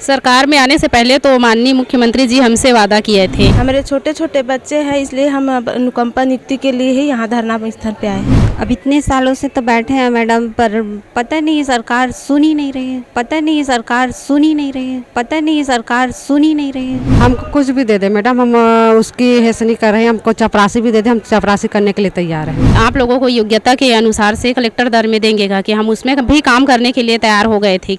सरकार में आने से पहले तो माननीय मुख्यमंत्री जी हमसे वादा किए थे। हमारे छोटे छोटे बच्चे हैं, इसलिए हम अब अनुकंपा नियुक्ति के लिए ही यहाँ धरना स्थल पे आए हैं। अब इतने सालों से तो बैठे हैं मैडम, पर पता नहीं सरकार सुन ही नहीं रही है, पता नहीं सरकार सुन ही नहीं रही है, पता नहीं सरकार सुन ही नहीं रही है। हमको कुछ भी दे दे मैडम, हम उसकी हैसनी कर रहे हैं। हमको चपरासी भी दे दे, हम चपरासी करने के लिए तैयार हैं। आप लोगों को योग्यता के अनुसार से कलेक्टर दर में देंगे कि हम उसमें भी काम करने के लिए तैयार हो गए थे।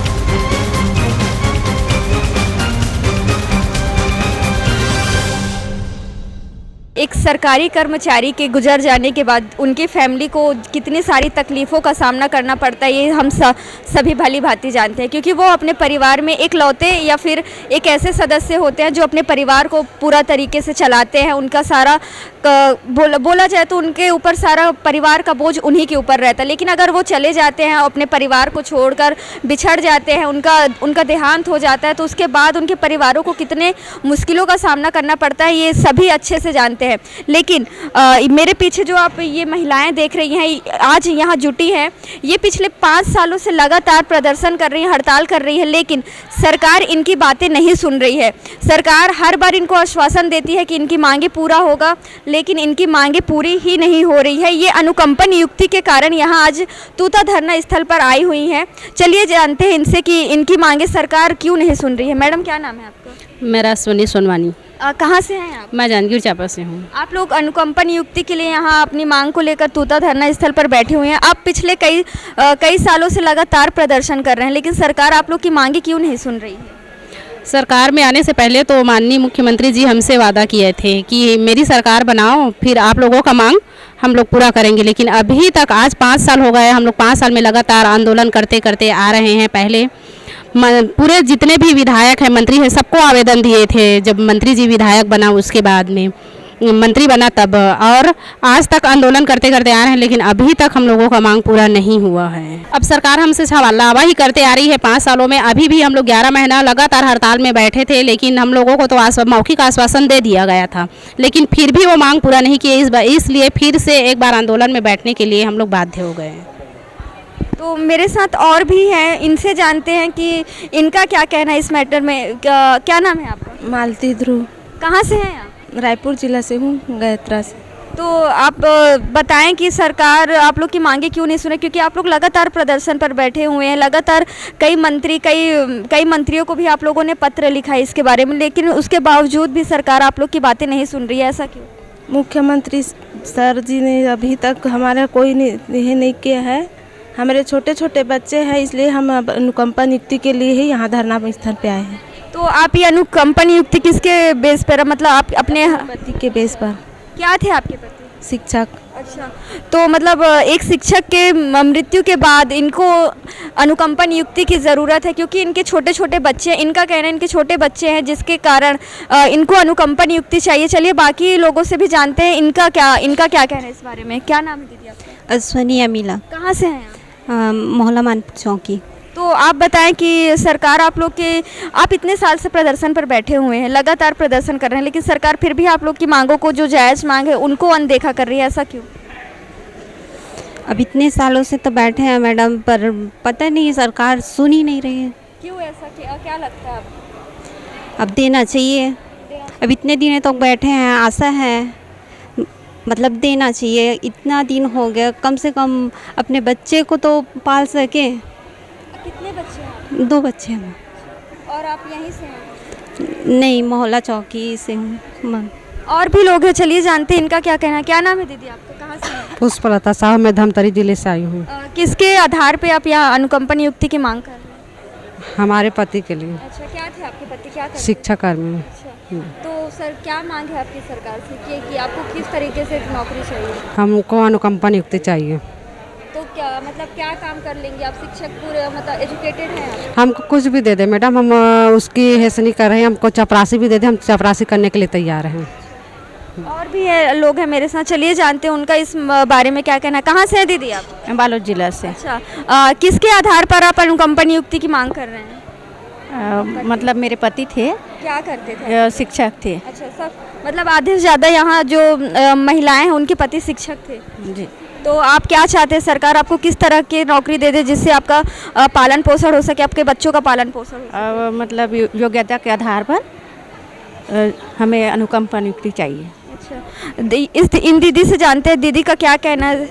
एक सरकारी कर्मचारी के गुजर जाने के बाद उनकी फैमिली को कितनी सारी तकलीफ़ों का सामना करना पड़ता है, ये हम सभी भली भांति जानते हैं, क्योंकि वो अपने परिवार में एक लौते या फिर एक ऐसे सदस्य होते हैं जो अपने परिवार को पूरा तरीके से चलाते हैं। उनका सारा बोला जाए तो उनके ऊपर सारा परिवार का बोझ उन्हीं के ऊपर रहता है। लेकिन अगर वो चले जाते हैं, अपने परिवार को छोड़कर बिछड़ जाते हैं, उनका देहांत हो जाता है, तो उसके बाद उनके परिवारों को कितने मुश्किलों का सामना करना पड़ता है, ये सभी अच्छे से जानते हैं। लेकिन मेरे पीछे जो आप ये महिलाएं देख रही हैं, आज यहाँ जुटी हैं, ये पिछले 5 सालों से लगातार प्रदर्शन कर रही हैं, हड़ताल कर रही है, लेकिन सरकार इनकी बातें नहीं सुन रही है। सरकार हर बार इनको आश्वासन देती है कि इनकी मांगे पूरा होगा, लेकिन इनकी मांगे पूरी ही नहीं हो रही है। ये अनुकंपा नियुक्ति के कारण यहाँ आज तूता धरना स्थल पर आई हुई हैं। चलिए जानते हैं इनसे कि इनकी मांगे सरकार क्यों नहीं सुन रही है। मैडम, क्या नाम है आपका? मेरा सोनी सोनवानी। कहाँ से हैं आप? मैं जांजगीर चांपा से हूँ। आप लोग अनुकंपा नियुक्ति के लिए यहाँ अपनी मांग को लेकर तूता धरना स्थल पर बैठे हुए हैं। आप पिछले कई सालों से लगातार प्रदर्शन कर रहे हैं, लेकिन सरकार आप लोग की मांगे क्यों नहीं सुन रही है? सरकार में आने से पहले तो माननीय मुख्यमंत्री जी हमसे वादा किए थे कि मेरी सरकार बनाओ, फिर आप लोगों का मांग हम लोग पूरा करेंगे। लेकिन अभी तक आज 5 साल हो गए, हम लोग 5 साल में लगातार आंदोलन करते करते आ रहे हैं। पहले पूरे जितने भी विधायक हैं, मंत्री हैं, सबको आवेदन दिए थे। जब मंत्री जी विधायक बना उसके बाद में मंत्री बना तब, और आज तक आंदोलन करते करते आ रहे हैं, लेकिन अभी तक हम लोगों का मांग पूरा नहीं हुआ है। अब सरकार हमसे लावाही करते आ रही है 5 सालों में। अभी भी हम लोग 11 महीना लगातार हड़ताल में बैठे थे, लेकिन हम लोगों को तो मौखिक आश्वासन दे दिया गया था, लेकिन फिर भी वो मांग पूरा नहीं किए। इसलिए फिर से एक बार आंदोलन में बैठने के लिए हम लोग बाध्य हो गए हैं। तो मेरे साथ और भी हैं, इनसे जानते हैं कि इनका क्या कहना है इस मैटर में। क्या नाम है आपका? मालती ध्रुव। कहाँ से हैं आप? रायपुर जिला से हूँ, गायत्रा से। तो आप बताएं कि सरकार आप लोग की मांगे क्यों नहीं सुने, क्योंकि आप लोग लगातार प्रदर्शन पर बैठे हुए हैं। लगातार कई मंत्रियों को भी आप लोगों ने पत्र लिखा है इसके बारे में, लेकिन उसके बावजूद भी सरकार आप लोग की बातें नहीं सुन रही है। ऐसा क्यों? मुख्यमंत्री सर जी ने अभी तक हमारा कोई नहीं किया है। हमारे छोटे छोटे बच्चे हैं, इसलिए हम अब अनुकंपा नियुक्ति के लिए ही यहाँ धरना स्थल पे आए हैं। तो आप ये अनुकंपा नियुक्ति किसके बेस पर, मतलब आप अपने पति के बेस पर? क्या थे आपके पति? शिक्षक। अच्छा, तो मतलब एक शिक्षक के मृत्यु के बाद इनको अनुकंपा नियुक्ति की ज़रूरत है, क्योंकि इनके छोटे छोटे बच्चे हैं। इनका कहना है इनके छोटे बच्चे हैं, जिसके कारण इनको अनुकंपा नियुक्ति चाहिए। चलिए बाकी लोगों से भी जानते हैं इनका क्या कहना है इस बारे में। क्या नाम है दीदी आपका? अश्वनी अमीला। कहाँ से हैं आप? मोहल्ला मानपुर चौकी। तो आप बताएं कि सरकार आप इतने साल से प्रदर्शन पर बैठे हुए हैं, लगातार प्रदर्शन कर रहे हैं, लेकिन सरकार फिर भी आप लोग की मांगों को, जो जायज़ मांग है, उनको अनदेखा कर रही है। ऐसा क्यों? अब इतने सालों से तो बैठे हैं मैडम, पर पता नहीं सरकार सुन ही नहीं रही है। क्यों ऐसा? क्या लगता है आपको? अब देना चाहिए। अब इतने दिन तक बैठे हैं, आशा है मतलब देना चाहिए। इतना दिन हो गया, कम से कम अपने बच्चे को तो पाल सके। कितने बच्चे हैं? 2 बच्चे हैं। और आप यहीं से हैं? नहीं, मोहल्ला चौकी से हूँ। और भी लोग हैं, चलिए जानते हैं इनका क्या कहना है। क्या नाम है दीदी आपका? कहाँ से हैं? पुष्पलता साहब, मैं धमतरी जिले से आई हूँ। किसके आधार पे आप यहाँ अनुकंपा नियुक्ति की मांग कर रहे हैं? हमारे पति के लिए। अच्छा, क्या थे आपके पति, क्या करते? शिक्षा कर्मी। अच्छा, तो सर क्या मांग है आपकी सरकार से कि आपको किस तरीके से नौकरी चाहिए? हमको अनुकंपा नियुक्ति चाहिए। तो क्या मतलब क्या काम कर लेंगे आप? शिक्षक पूरे मतलब एजुकेटेड हैं आप? हमको कुछ भी दे दे मैडम, हम उसकी हैसनी कर रहे हैं। हमको चपरासी भी दे दे, हम चपरासी करने के लिए तैयार हैं। और भी लोग हैं मेरे साथ, चलिए जानते हैं उनका इस बारे में क्या कहना है। कहाँ से है दीदी आप? बालोद जिला से। अच्छा, किसके आधार पर आप अनुकंपा नियुक्ति की मांग कर रहे हैं? मतलब मेरे पति थे। क्या करते थे? शिक्षक थे। अच्छा, सब मतलब आधे से ज़्यादा यहाँ जो महिलाएं हैं उनके पति शिक्षक थे जी। तो आप क्या चाहते हैं, सरकार आपको किस तरह की नौकरी दे दे जिससे आपका पालन पोषण हो सके, आपके बच्चों का पालन पोषण हो सके? मतलब योग्यता के आधार पर हमें अनुकंपा नियुक्ति चाहिए। अच्छा, इन दीदी से जानते हैं दीदी का क्या कहना है,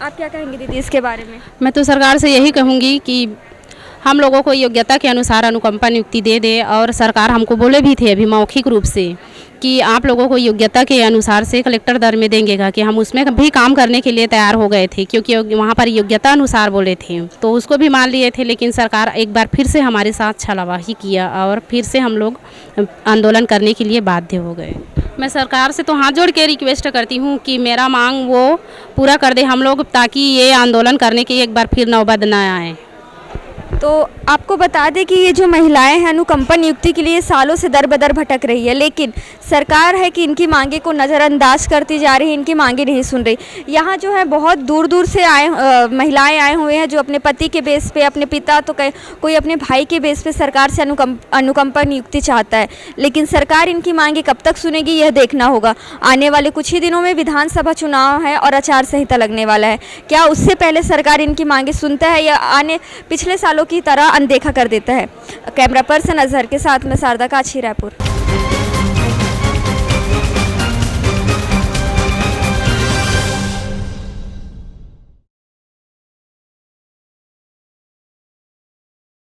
आप क्या कहेंगे दीदी इसके बारे में? मैं तो सरकार से यही कहूँगी कि हम लोगों को योग्यता के अनुसार अनुकंपा नियुक्ति दे दे। और सरकार हमको बोले भी थे अभी मौखिक रूप से कि आप लोगों को योग्यता के अनुसार से कलेक्टर दर में देंगेगा, कि हम उसमें भी काम करने के लिए तैयार हो गए थे, क्योंकि वहाँ पर योग्यता अनुसार बोले थे तो उसको भी मान लिए थे। लेकिन सरकार एक बार फिर से हमारे साथ छलावाही किया और फिर से हम लोग आंदोलन करने के लिए बाध्य हो गए। मैं सरकार से तो हाथ जोड़ के रिक्वेस्ट करती हूँ कि मेरा मांग वो पूरा कर दे हम लोग, ताकि ये आंदोलन करने की एक बार फिर नौबत न आए। तो आपको बता दें कि ये जो महिलाएं हैं अनुकंपा नियुक्ति के लिए सालों से दर बदर भटक रही है, लेकिन सरकार है कि इनकी मांगे को नज़रअंदाज करती जा रही है, इनकी मांगे नहीं सुन रही। यहाँ जो है बहुत दूर दूर से महिलाएं आए हुए हैं जो अपने पति के बेस पे, अपने पिता तो कोई अपने भाई के बेस पे सरकार से अनुकंपा नियुक्ति चाहता है, लेकिन सरकार इनकी मांगे कब तक सुनेगी यह देखना होगा। आने वाले कुछ ही दिनों में विधानसभा चुनाव है और आचार संहिता लगने वाला है। क्या उससे पहले सरकार इनकी मांगे सुनता है या पिछले सालों की तरह अनदेखा कर देता है? कैमरा पर्सन अजहर के साथ में शारदा काछी, रायपुर।